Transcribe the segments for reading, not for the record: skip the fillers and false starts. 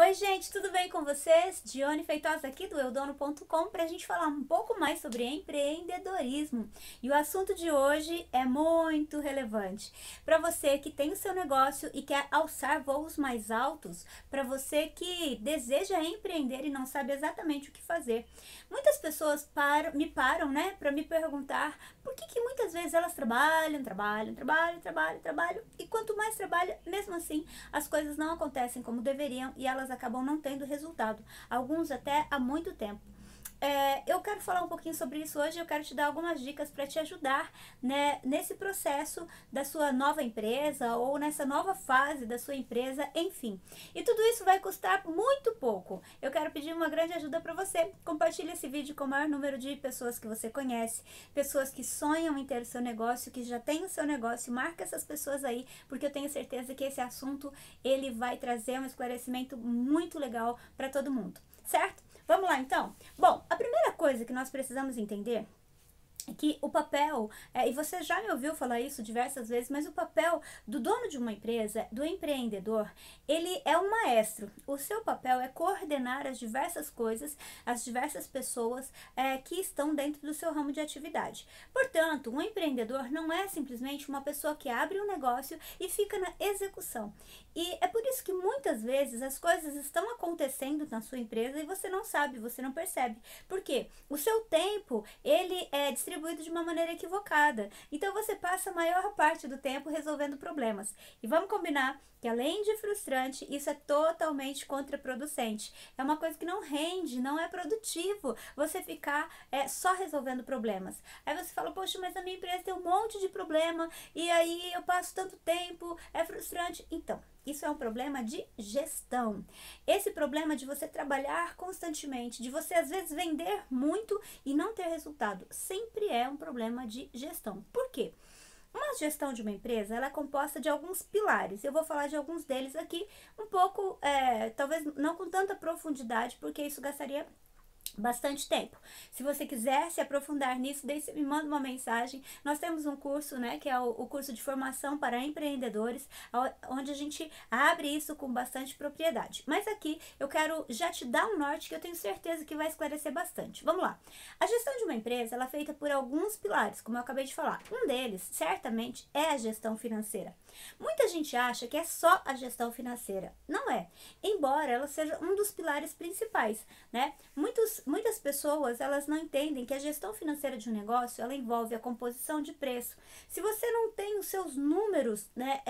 Oi gente, tudo bem com vocês? Dione Feitosa aqui do eudono.com para a gente falar um pouco mais sobre empreendedorismo. E o assunto de hoje é muito relevante para você que tem o seu negócio e quer alçar voos mais altos, para você que deseja empreender e não sabe exatamente o que fazer. Muitas pessoas me param, né, para me perguntar por que muitas vezes elas trabalham e quanto mais trabalha, mesmo assim, as coisas não acontecem como deveriam e elas acabam não tendo resultado, alguns até há muito tempo. Eu quero falar um pouquinho sobre isso hoje. Eu quero te dar algumas dicas para te ajudar, né, nesse processo da sua nova empresa ou nessa nova fase da sua empresa, enfim. E tudo isso vai custar muito pouco. Eu quero pedir uma grande ajuda para você. Compartilhe esse vídeo com o maior número de pessoas que você conhece, pessoas que sonham em ter o seu negócio, que já têm o seu negócio. Marca essas pessoas aí, porque eu tenho certeza que esse assunto ele vai trazer um esclarecimento muito legal para todo mundo, certo? Vamos lá então? Bom, a primeira coisa que nós precisamos entender é que o papel, e você já me ouviu falar isso diversas vezes, mas o papel do dono de uma empresa, do empreendedor, ele é um maestro. O seu papel é coordenar as diversas coisas, as diversas pessoas que estão dentro do seu ramo de atividade. Portanto, um empreendedor não é simplesmente uma pessoa que abre um negócio e fica na execução. E é por isso que muitas vezes as coisas estão acontecendo na sua empresa e você não sabe, você não percebe. Por quê? O seu tempo, ele é distribuído de uma maneira equivocada. Então você passa a maior parte do tempo resolvendo problemas. E vamos combinar que além de frustrante, isso é totalmente contraproducente. É uma coisa que não rende, não é produtivo você ficar só resolvendo problemas. Aí você fala, poxa, mas a minha empresa tem um monte de problema e aí eu passo tanto tempo, é frustrante. Então, isso é um problema de gestão. Esse problema de você trabalhar constantemente, de você às vezes vender muito e não ter resultado, sempre é um problema de gestão. Por quê? Uma gestão de uma empresa, ela é composta de alguns pilares. Eu vou falar de alguns deles aqui, um pouco, talvez não com tanta profundidade, porque isso gastaria bastante tempo. Se você quiser se aprofundar nisso, daí você me manda uma mensagem. Nós temos um curso, né, que é o curso de formação para empreendedores, onde a gente abre isso com bastante propriedade. Mas aqui eu quero já te dar um norte que eu tenho certeza que vai esclarecer bastante. Vamos lá. A gestão de uma empresa, ela é feita por alguns pilares, como eu acabei de falar. Um deles, certamente, é a gestão financeira. Muita gente acha que é só a gestão financeira. Não é. Embora ela seja um dos pilares principais, né? Muitas pessoas, elas não entendem que a gestão financeira de um negócio, ela envolve a composição de preço. Se você não tem os seus números, né,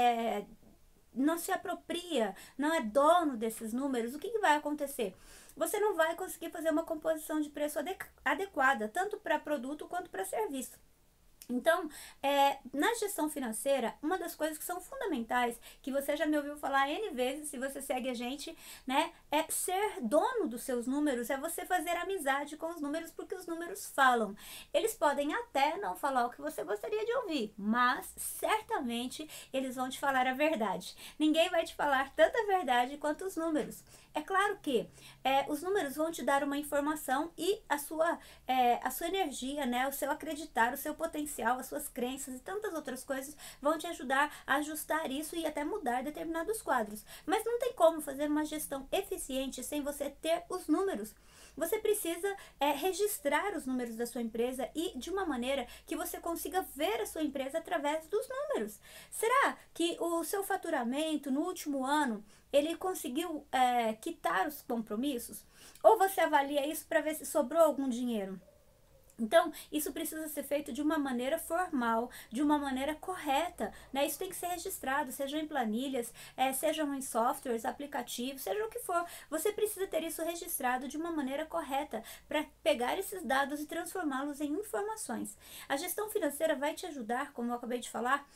não se apropria, não é dono desses números, o que vai acontecer? Você não vai conseguir fazer uma composição de preço adequada, tanto para produto quanto para serviço. Então, na gestão financeira, uma das coisas que são fundamentais, que você já me ouviu falar N vezes, se você segue a gente, né, é ser dono dos seus números, é você fazer amizade com os números, porque os números falam. Eles podem até não falar o que você gostaria de ouvir, mas certamente eles vão te falar a verdade. Ninguém vai te falar tanta verdade quanto os números. É claro que os números vão te dar uma informação e a sua energia, né, o seu acreditar, o seu potencial, as suas crenças e tantas outras coisas vão te ajudar a ajustar isso e até mudar determinados quadros. Mas não tem como fazer uma gestão eficiente sem você ter os números. Você precisa registrar os números da sua empresa e de uma maneira que você consiga ver a sua empresa através dos números. Será que o seu faturamento no último ano ele conseguiu quitar os compromissos? Ou você avalia isso para ver se sobrou algum dinheiro? Então, isso precisa ser feito de uma maneira formal, de uma maneira correta, né? Isso tem que ser registrado, sejam em planilhas, sejam em softwares, aplicativos, seja o que for. Você precisa ter isso registrado de uma maneira correta para pegar esses dados e transformá-los em informações. A gestão financeira vai te ajudar, como eu acabei de falar,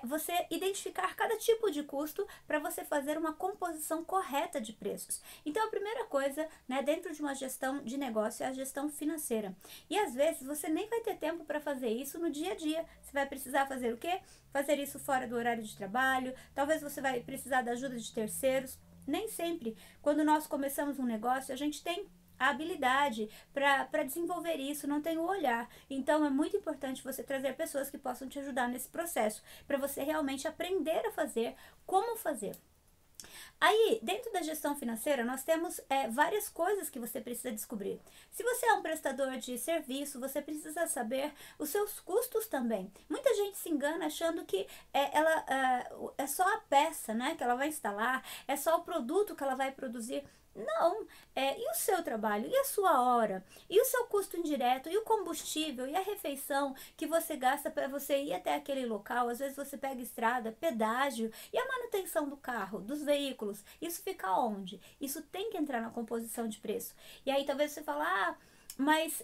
você identificar cada tipo de custo para você fazer uma composição correta de preços. Então, a primeira coisa, né, dentro de uma gestão de negócio é a gestão financeira. E às vezes você nem vai ter tempo para fazer isso no dia a dia. Você vai precisar fazer o quê? Fazer isso fora do horário de trabalho. Talvez você vai precisar da ajuda de terceiros. Nem sempre, quando nós começamos um negócio, a gente tem a habilidade para desenvolver isso, não tem o olhar. Então é muito importante você trazer pessoas que possam te ajudar nesse processo, para você realmente aprender a fazer, como fazer. Aí, dentro da gestão financeira, nós temos várias coisas que você precisa descobrir. Se você é um prestador de serviço, você precisa saber os seus custos também. Muita gente se engana achando que é só a peça, né, que ela vai instalar, é só o produto que ela vai produzir. Não, e o seu trabalho, e a sua hora, e o seu custo indireto, e o combustível, e a refeição que você gasta para você ir até aquele local. Às vezes você pega estrada, pedágio, e a manutenção do carro, dos veículos, isso fica onde? Isso tem que entrar na composição de preço. E aí talvez você fale, mas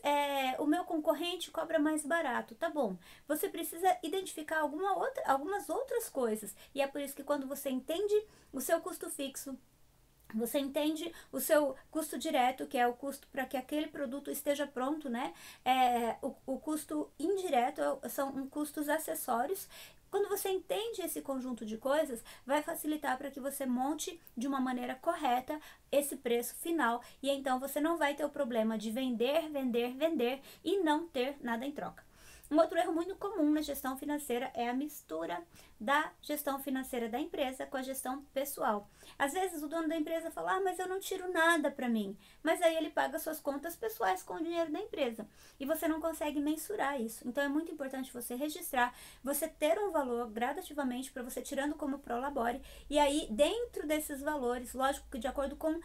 o meu concorrente cobra mais barato. Tá bom, você precisa identificar algumas outras coisas, e é por isso que quando você entende o seu custo fixo, você entende o seu custo direto, que é o custo para que aquele produto esteja pronto, né? O custo indireto são custos acessórios. Quando você entende esse conjunto de coisas, vai facilitar para que você monte de uma maneira correta esse preço final. E então você não vai ter o problema de vender, vender, vender e não ter nada em troca. Um outro erro muito comum na gestão financeira é a mistura da gestão financeira da empresa com a gestão pessoal. Às vezes o dono da empresa fala, mas eu não tiro nada para mim. Mas aí ele paga suas contas pessoais com o dinheiro da empresa. E você não consegue mensurar isso. Então é muito importante você registrar, você ter um valor gradativamente para você tirando como prolabore. E aí dentro desses valores, lógico que de acordo com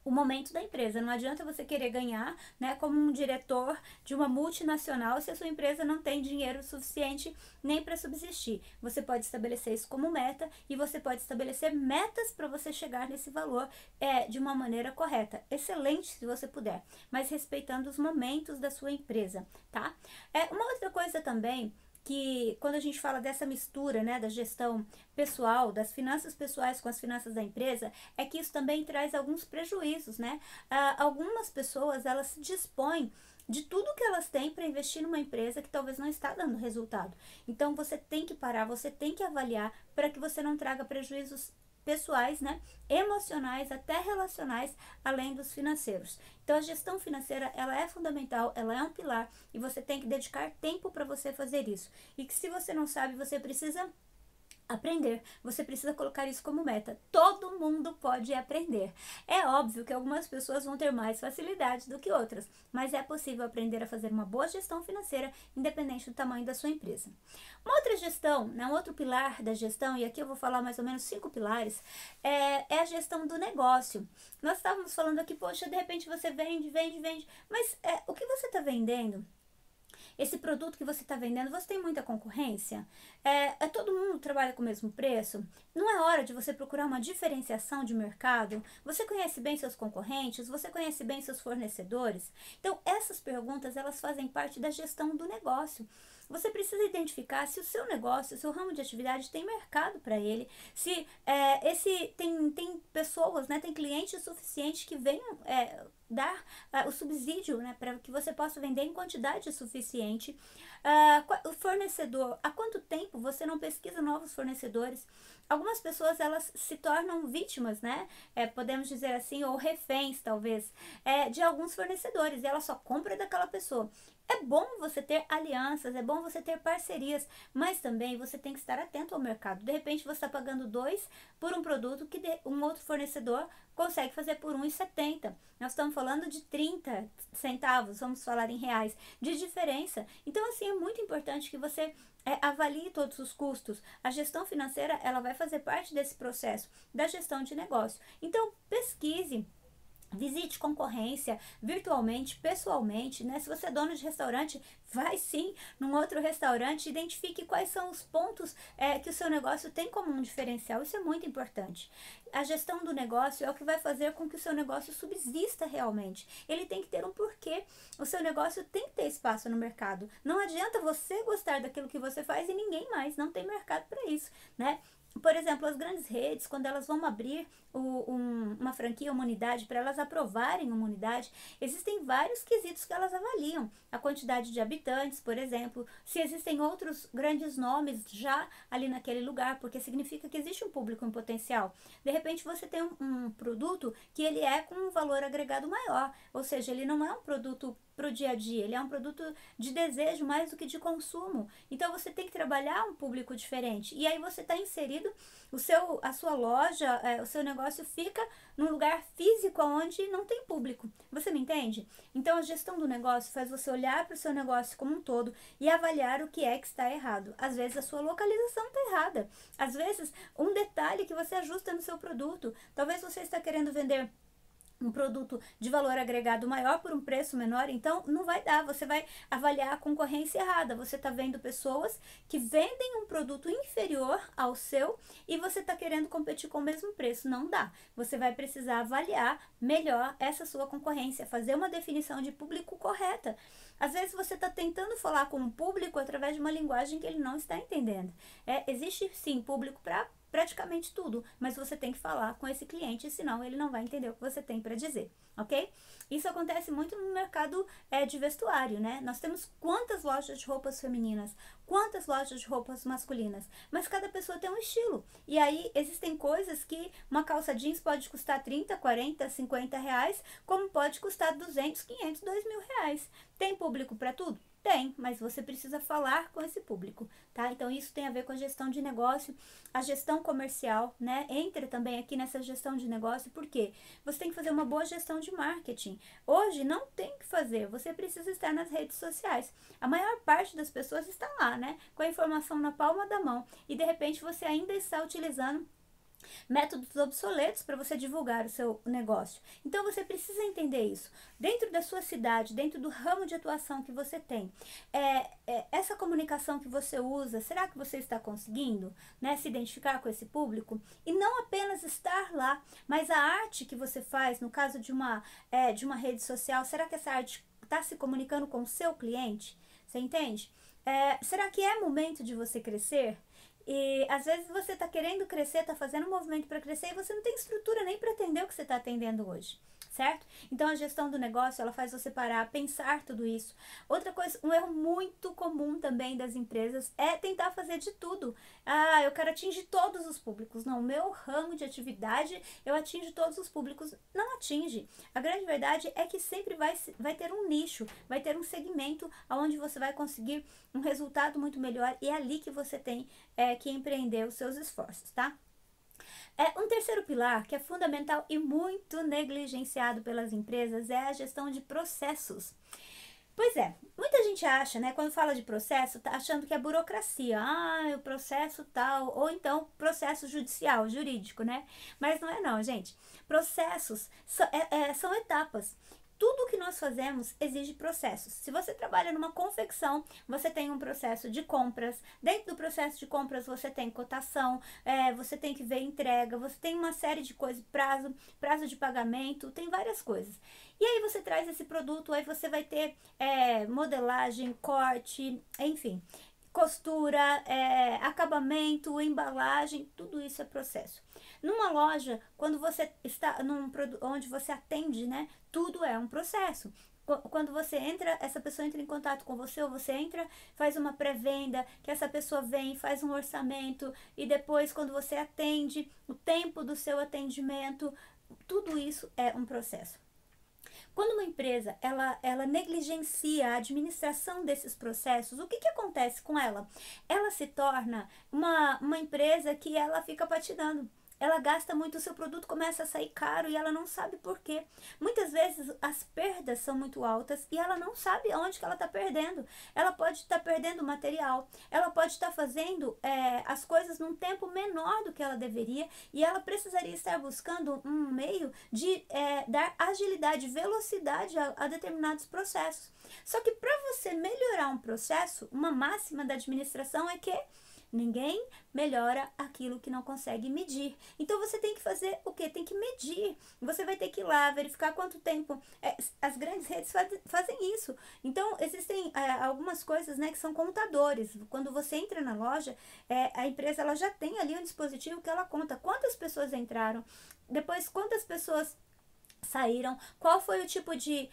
o momento da empresa. Não adianta você querer ganhar, né, como um diretor de uma multinacional se a sua empresa não tem dinheiro suficiente nem para subsistir. Você pode estabelecer isso como meta e você pode estabelecer metas para você chegar nesse valor de uma maneira correta. Excelente se você puder, mas respeitando os momentos da sua empresa, tá? Uma outra coisa também que quando a gente fala dessa mistura, né, da gestão pessoal, das finanças pessoais com as finanças da empresa, é que isso também traz alguns prejuízos, né? Algumas pessoas, elas se dispõem de tudo que elas têm para investir numa empresa que talvez não está dando resultado. Então você tem que parar, você tem que avaliar para que você não traga prejuízos pessoais, né, emocionais, até relacionais, além dos financeiros. Então a gestão financeira, ela é fundamental, ela é um pilar e você tem que dedicar tempo para você fazer isso. E que se você não sabe, você precisa aprender, você precisa colocar isso como meta. Todo mundo pode aprender. É óbvio que algumas pessoas vão ter mais facilidade do que outras, mas é possível aprender a fazer uma boa gestão financeira, independente do tamanho da sua empresa. Uma outra gestão, né, um outro pilar da gestão, e aqui eu vou falar mais ou menos 5 pilares, é a gestão do negócio. Nós estávamos falando aqui, poxa, de repente você vende, mas o que você está vendendo? Esse produto que você está vendendo, você tem muita concorrência? Todo mundo trabalha com o mesmo preço? Não é hora de você procurar uma diferenciação de mercado? Você conhece bem seus concorrentes? Você conhece bem seus fornecedores? Então, essas perguntas, elas fazem parte da gestão do negócio. Você precisa identificar se o seu negócio, o seu ramo de atividade tem mercado para ele, se tem pessoas, né, tem clientes suficientes que venham dar o subsídio, né, para que você possa vender em quantidade suficiente. O fornecedor, há quanto tempo você não pesquisa novos fornecedores? Algumas pessoas, elas se tornam vítimas, né, podemos dizer assim, ou reféns talvez, de alguns fornecedores, e ela só compra daquela pessoa. É bom você ter alianças, é bom você ter parcerias, mas também você tem que estar atento ao mercado. De repente você está pagando 2 por um produto que um outro fornecedor consegue fazer por 1,70. Nós estamos falando de 30 centavos, vamos falar em reais, de diferença. Então, assim, é muito importante que você avalie todos os custos. A gestão financeira, ela vai fazer parte desse processo da gestão de negócio. Então, pesquise. Visite concorrência virtualmente, pessoalmente, né? Se você é dono de restaurante, vai sim num outro restaurante, identifique quais são os pontos que o seu negócio tem como um diferencial. Isso é muito importante. A gestão do negócio é o que vai fazer com que o seu negócio subsista realmente. Ele tem que ter um porquê. O seu negócio tem que ter espaço no mercado. Não adianta você gostar daquilo que você faz e ninguém mais. Não tem mercado para isso, né? Por exemplo, as grandes redes, quando elas vão abrir uma franquia, uma unidade, para elas aprovarem uma unidade, existem vários quesitos que elas avaliam. A quantidade de habitantes, por exemplo, se existem outros grandes nomes já ali naquele lugar, porque significa que existe um público em potencial. De repente você tem um produto que ele é com um valor agregado maior, ou seja, ele não é um produto para o dia a dia, ele é um produto de desejo mais do que de consumo. Então você tem que trabalhar um público diferente. E aí você está inserido, a sua loja, o seu negócio fica num lugar físico onde não tem público. Você me entende? Então a gestão do negócio faz você olhar para o seu negócio como um todo e avaliar o que é que está errado. Às vezes a sua localização está errada. Às vezes um detalhe que você ajusta no seu produto. Talvez você está querendo vender um produto de valor agregado maior por um preço menor, então não vai dar, você vai avaliar a concorrência errada. Você está vendo pessoas que vendem um produto inferior ao seu e você está querendo competir com o mesmo preço, não dá. Você vai precisar avaliar melhor essa sua concorrência, fazer uma definição de público correta. Às vezes você está tentando falar com o público através de uma linguagem que ele não está entendendo. Existe sim público para praticamente tudo, mas você tem que falar com esse cliente, senão ele não vai entender o que você tem para dizer, ok? Isso acontece muito no mercado de vestuário, né? Nós temos quantas lojas de roupas femininas, quantas lojas de roupas masculinas, mas cada pessoa tem um estilo. E aí existem coisas que uma calça jeans pode custar 30, 40, 50 reais, como pode custar 200, 500, 2.000 reais. Tem público para tudo? Tem, mas você precisa falar com esse público, tá? Então isso tem a ver com a gestão de negócio, a gestão comercial, né? Entra também aqui nessa gestão de negócio, porque você tem que fazer uma boa gestão de marketing. Hoje não tem que fazer, você precisa estar nas redes sociais. A maior parte das pessoas está lá, né? Com a informação na palma da mão e de repente você ainda está utilizando métodos obsoletos para você divulgar o seu negócio. Então você precisa entender isso. Dentro da sua cidade, dentro do ramo de atuação que você tem, essa comunicação que você usa, será que você está conseguindo, né, se identificar com esse público? E não apenas estar lá, mas a arte que você faz, no caso de uma rede social, será que essa arte está se comunicando com o seu cliente? Você entende? Será que é momento de você crescer? E às vezes você está querendo crescer, está fazendo um movimento para crescer e você não tem estrutura nem para atender o que você está atendendo hoje, certo? Então a gestão do negócio, ela faz você parar, pensar tudo isso. Outra coisa, um erro muito comum também das empresas é tentar fazer de tudo. Ah, eu quero atingir todos os públicos. Não, o meu ramo de atividade, eu atingo todos os públicos. Não atinge. A grande verdade é que sempre vai ter um nicho, vai ter um segmento onde você vai conseguir um resultado muito melhor e é ali que você tem que empreender os seus esforços, tá? Um terceiro pilar que é fundamental e muito negligenciado pelas empresas é a gestão de processos. Pois é, muita gente acha, né, quando fala de processo, tá achando que é burocracia, o processo tal, ou então processo judicial, jurídico, né? Mas não é não, gente. Processos são etapas. Tudo que nós fazemos exige processos. Se você trabalha numa confecção, você tem um processo de compras. Dentro do processo de compras, você tem cotação, você tem que ver entrega, você tem uma série de coisas, prazo de pagamento, tem várias coisas. E aí você traz esse produto, aí você vai ter modelagem, corte, enfim, costura, acabamento, embalagem, tudo isso é processo. Numa loja, quando você está onde você atende, né, tudo é um processo. Quando você entra, essa pessoa entra em contato com você, ou você entra, faz uma pré-venda, que essa pessoa vem, faz um orçamento, e depois quando você atende, o tempo do seu atendimento, tudo isso é um processo. Quando uma empresa ela negligencia a administração desses processos, o que acontece com ela? Ela se torna uma empresa que ela fica patinando. Ela gasta muito, o seu produto começa a sair caro e ela não sabe por quê. Muitas vezes as perdas são muito altas e ela não sabe onde que ela está perdendo. Ela pode estar perdendo material, ela pode estar fazendo as coisas num tempo menor do que ela deveria e ela precisaria estar buscando um meio de dar agilidade, velocidade a determinados processos. Só que para você melhorar um processo, uma máxima da administração é que ninguém melhora aquilo que não consegue medir. Então você tem que fazer o quê? Tem que medir. Você vai ter que ir lá verificar quanto tempo. As grandes redes fazem isso. Então existem algumas coisas, né, que são contadores. Quando você entra na loja, a empresa ela já tem ali um dispositivo que ela conta quantas pessoas entraram, depois quantas pessoas saíram, qual foi o tipo de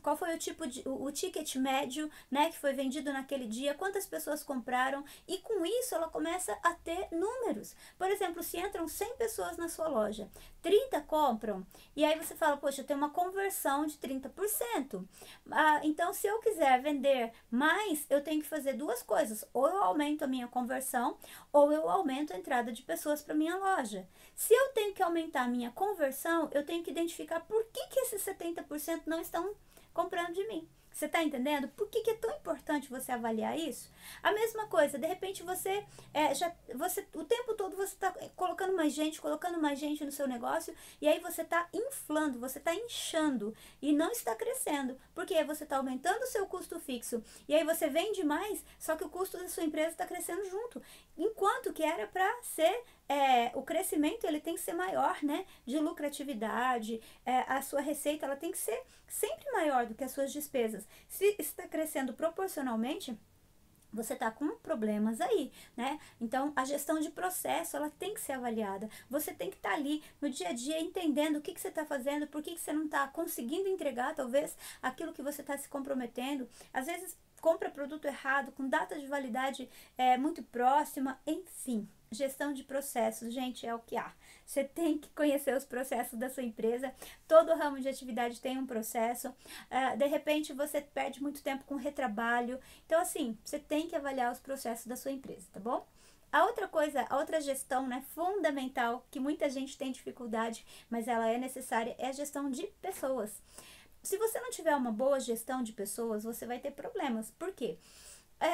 qual foi o tipo de o ticket médio, né, que foi vendido naquele dia, quantas pessoas compraram, e com isso ela começa a ter números. Por exemplo, se entram 100 pessoas na sua loja, 30 compram, e aí você fala, poxa, eu tenho uma conversão de 30%. Então, se eu quiser vender mais, eu tenho que fazer duas coisas: ou eu aumento a minha conversão, ou eu aumento a entrada de pessoas para minha loja. Se eu tenho que aumentar a minha conversão, eu tenho que identificar por que esses 70% não estão comprando de mim. Você está entendendo? Por que é tão importante você avaliar isso? A mesma coisa, de repente você o tempo todo você está colocando mais gente no seu negócio, e aí você está inflando, você está inchando e não está crescendo, porque você está aumentando o seu custo fixo, e aí você vende mais, só que o custo da sua empresa está crescendo junto, enquanto que era para ser o crescimento, ele tem que ser maior, né, de lucratividade, a sua receita ela tem que ser sempre maior do que as suas despesas. Se está crescendo proporcionalmente, você está com problemas aí, né? Então, a gestão de processo, ela tem que ser avaliada. Você tem que estar ali no dia a dia entendendo o que você está fazendo, por que você não está conseguindo entregar, talvez, aquilo que você está se comprometendo. Às vezes, compra produto errado, com data de validade muito próxima, enfim. Gestão de processos, gente, é o que há. Você tem que conhecer os processos da sua empresa. Todo ramo de atividade tem um processo. De repente, você perde muito tempo com retrabalho. Então, assim, você tem que avaliar os processos da sua empresa, tá bom? A outra coisa, a outra gestão, né, fundamental, que muita gente tem dificuldade, mas ela é necessária, é a gestão de pessoas. Se você não tiver uma boa gestão de pessoas, você vai ter problemas. Por quê?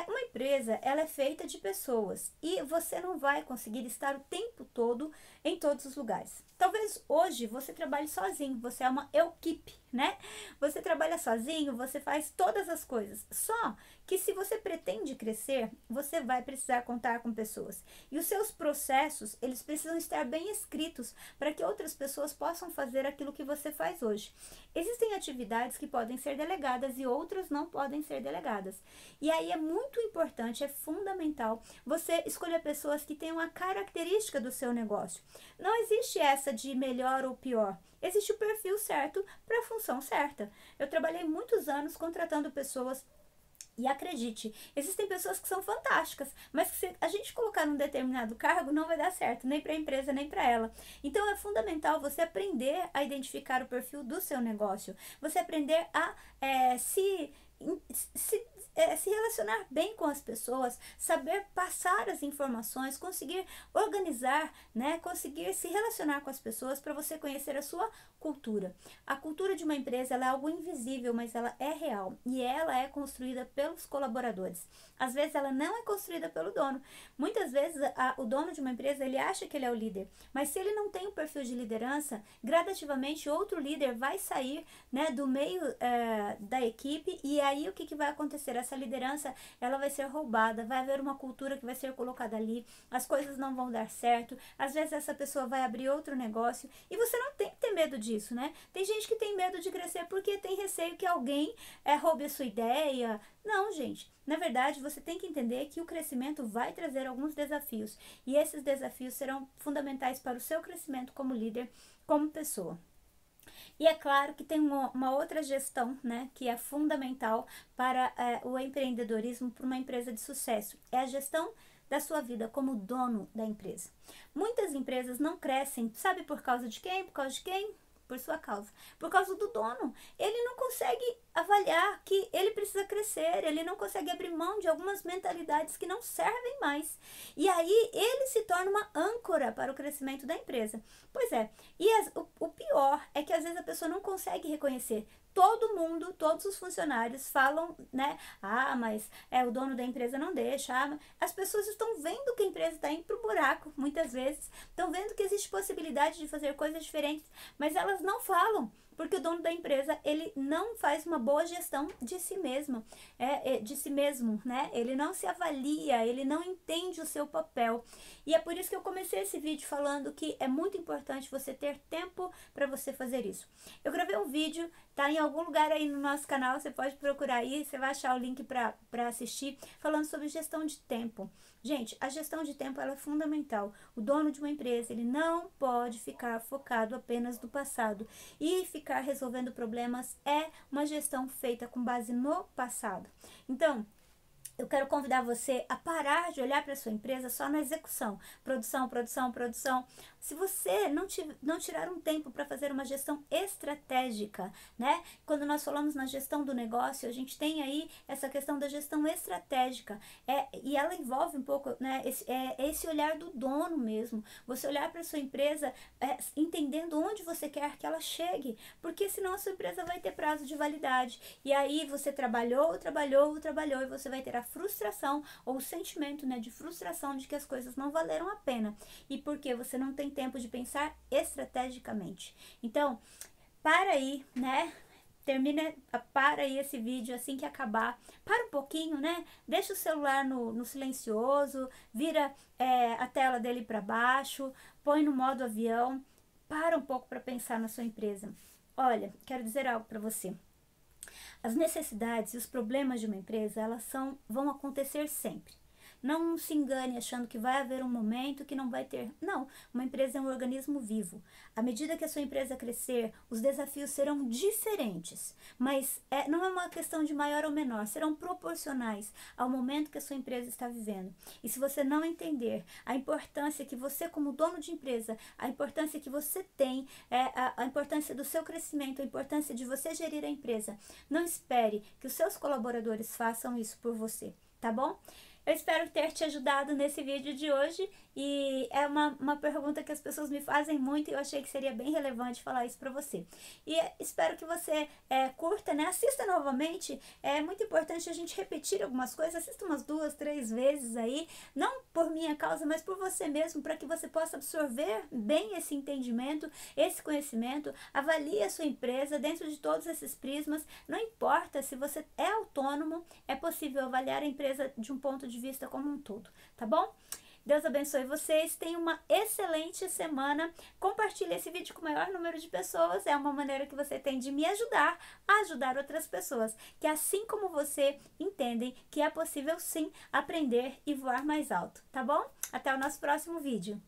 Uma empresa, ela é feita de pessoas e você não vai conseguir estar o tempo todo em todos os lugares. Talvez hoje você trabalhe sozinho, você é uma equipe, né? Você trabalha sozinho, você faz todas as coisas. Só que se você pretende crescer, você vai precisar contar com pessoas. E os seus processos, eles precisam estar bem escritos para que outras pessoas possam fazer aquilo que você faz hoje. Existem atividades que podem ser delegadas e outras não podem ser delegadas. E aí é muito importante, é fundamental você escolher pessoas que tenham a característica do seu negócio. Não existe essa de melhor ou pior. Existe o perfil certo para a função certa. Eu trabalhei muitos anos contratando pessoas. E acredite, existem pessoas que são fantásticas, mas que se a gente colocar num determinado cargo, não vai dar certo, nem para a empresa, nem para ela. Então, é fundamental você aprender a identificar o perfil do seu negócio, você aprender a se relacionar bem com as pessoas, saber passar as informações, conseguir organizar, né, conseguir se relacionar com as pessoas para você conhecer a sua cultura. A cultura de uma empresa ela é algo invisível, mas ela é real e ela é construída pelos colaboradores. Às vezes ela não é construída pelo dono. Muitas vezes o dono de uma empresa ele acha que ele é o líder, mas se ele não tem o perfil de liderança, gradativamente outro líder vai sair, né, do meio da equipe, e aí o que vai acontecer? Essa liderança ela vai ser roubada, vai haver uma cultura que vai ser colocada ali, as coisas não vão dar certo, às vezes essa pessoa vai abrir outro negócio e você não tem que ter medo disso, né? Tem gente que tem medo de crescer porque tem receio que alguém roube a sua ideia. Não, gente. Na verdade, você tem que entender que o crescimento vai trazer alguns desafios e esses desafios serão fundamentais para o seu crescimento como líder, como pessoa. E é claro que tem uma outra gestão, né, que é fundamental para o empreendedorismo, para uma empresa de sucesso. É a gestão da sua vida como dono da empresa. Muitas empresas não crescem, sabe por causa de quem? Por causa de quem? Por sua causa. Por causa do dono. Ele não consegue avaliar que ele precisa crescer, ele não consegue abrir mão de algumas mentalidades que não servem mais. E aí ele se torna uma âncora para o crescimento da empresa. Pois é, e o pior é que às vezes a pessoa não consegue reconhecer. Todo mundo, todos os funcionários falam, né? Ah, mas o dono da empresa não deixa. As pessoas estão vendo que a empresa está indo pro buraco, muitas vezes. Estão vendo que existe possibilidade de fazer coisas diferentes, mas elas não falam. Porque o dono da empresa, ele não faz uma boa gestão de si mesmo, de si mesmo, né? Ele não se avalia, ele não entende o seu papel. E é por isso que eu comecei esse vídeo falando que é muito importante você ter tempo para você fazer isso. Eu gravei um vídeo, tá em algum lugar aí no nosso canal, você pode procurar aí, você vai achar o link para assistir, falando sobre gestão de tempo. Gente, a gestão de tempo ela é fundamental. O dono de uma empresa, ele não pode ficar focado apenas no passado e ficar resolvendo problemas é uma gestão feita com base no passado. Então, eu quero convidar você a parar de olhar para a sua empresa só na execução. Produção, produção, produção. Se você não tirar um tempo para fazer uma gestão estratégica, né? Quando nós falamos na gestão do negócio, a gente tem aí essa questão da gestão estratégica. E ela envolve um pouco, né, esse olhar do dono mesmo. Você olhar para a sua empresa entendendo onde você quer que ela chegue. Porque senão a sua empresa vai ter prazo de validade. E aí você trabalhou e você vai ter a frustração ou o sentimento, né, de frustração de que as coisas não valeram a pena. E porque você não tem tempo de pensar estrategicamente. Então, para aí, né? Para aí esse vídeo assim que acabar. Para um pouquinho, né? Deixa o celular no silencioso, vira a tela dele para baixo, põe no modo avião. Para um pouco para pensar na sua empresa. Olha, quero dizer algo para você. As necessidades e os problemas de uma empresa, vão acontecer sempre. Não se engane achando que vai haver um momento que não vai ter. Não, uma empresa é um organismo vivo. À medida que a sua empresa crescer, os desafios serão diferentes. Mas não é uma questão de maior ou menor, serão proporcionais ao momento que a sua empresa está vivendo. E se você não entender a importância que você, como dono de empresa, a importância que você tem, a importância do seu crescimento, a importância de você gerir a empresa, não espere que os seus colaboradores façam isso por você, tá bom? Eu espero ter te ajudado nesse vídeo de hoje e é uma pergunta que as pessoas me fazem muito e eu achei que seria bem relevante falar isso para você. E espero que você curta, né? Assista novamente, é muito importante a gente repetir algumas coisas, assista umas 2, 3 vezes aí, não por minha causa, mas por você mesmo, para que você possa absorver bem esse entendimento, esse conhecimento, avalie a sua empresa dentro de todos esses prismas, não importa se você é autônomo, é possível avaliar a empresa de um ponto de vista como um todo, tá bom? Deus abençoe vocês, tenham uma excelente semana, compartilhe esse vídeo com o maior número de pessoas, é uma maneira que você tem de me ajudar a ajudar outras pessoas, que assim como você, entendem que é possível sim aprender e voar mais alto, tá bom? Até o nosso próximo vídeo.